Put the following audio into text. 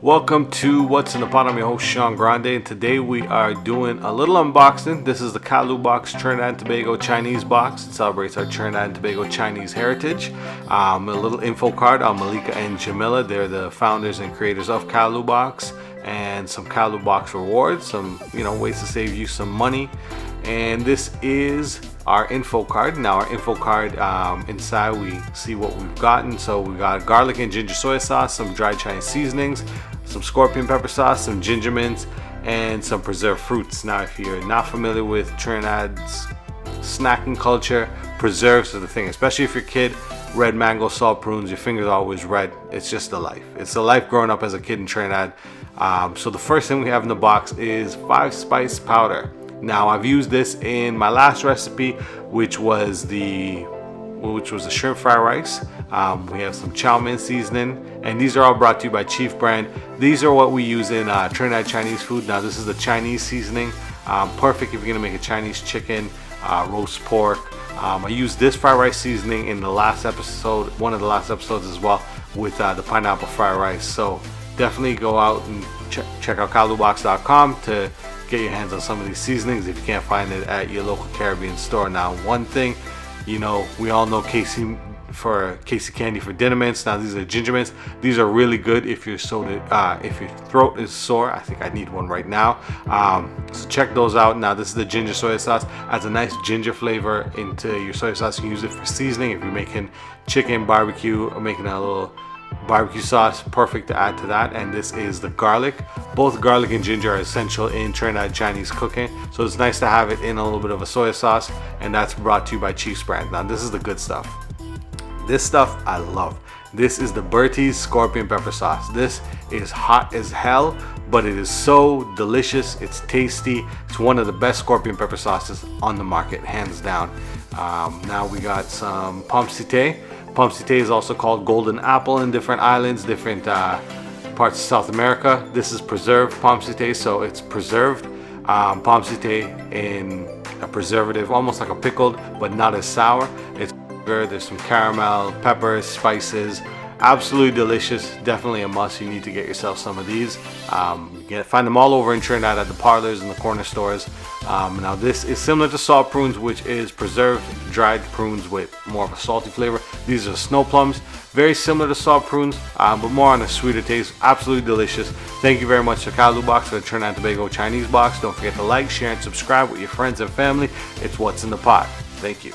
Welcome to What's in the Pot. I'm your host Sean Grande, and today we are doing a little unboxing. This is the Callaloo box, Trinidad and Tobago Chinese box. It celebrates our Trinidad and Tobago Chinese heritage. A little info card on Malika and Jamila. They're the founders and creators of Callaloo box, and some Callaloo box rewards, some ways to save you some money. And this is our info card. Now our info card, inside we see what we've gotten. So we got garlic and ginger soy sauce, some dried Chinese seasonings, some scorpion pepper sauce, some ginger mints, and some preserved fruits. Now if you're not familiar with Trinidad's snacking culture, preserves are the thing, especially if you're a kid. Red mango, salt prunes, your fingers are always red. It's just the life. It's the life growing up as a kid in Trinidad. So the first thing we have in the box is 5-spice powder. Now I've used this in my last recipe, which was the shrimp fried rice. We have some chow mein seasoning, and these are all brought to you by Chief Brand. These are what we use in Trinidad Chinese food. Now this is the Chinese seasoning, perfect if you're gonna make a Chinese chicken, roast pork. I used this fried rice seasoning in the last episode, one of the last episodes as well, with the pineapple fried rice. So definitely go out and check out callaloobox.com to get your hands on some of these seasonings if you can't find it at your local Caribbean store. Now one thing, we all know Casey candy for dinner mints. Now these are ginger mints. These are really good if your throat is sore. I think I need one right now. So check those out. Now this is the ginger soy sauce. Adds a nice ginger flavor into your soy sauce. You can use it for seasoning if you're making chicken barbecue or making a little barbecue sauce, perfect to add to that. And this is the garlic. Both garlic and ginger are essential in Trinidad Chinese cooking, so it's nice to have it in a little bit of a soy sauce, and that's brought to you by Chief's Brand. Now this is the good stuff. This stuff I love. This is the Bertie's scorpion pepper sauce. This is hot as hell, but it is so delicious. It's tasty. It's one of the best scorpion pepper sauces on the market, hands down. Now we got some pomme cité. Pomme cité is also called golden apple in different islands, different parts of South America. This is preserved pomme cité, so it's preserved pomme cité in a preservative, almost like a pickled, but not as sour. It's good. There's some caramel, peppers, spices. Absolutely delicious. Definitely a must. You need to get yourself some of these. You can find them all over in Trinidad at the parlors and the corner stores. Now this is similar to salt prunes, which is preserved dried prunes with more of a salty flavor. These are snow plums, very similar to salt prunes, but more on a sweeter taste. Absolutely delicious. Thank you very much to Callaloo box for the Trinidad and Tobago Chinese box. Don't forget to like, share, and subscribe with your friends and family. It's What's in the Pot. Thank you.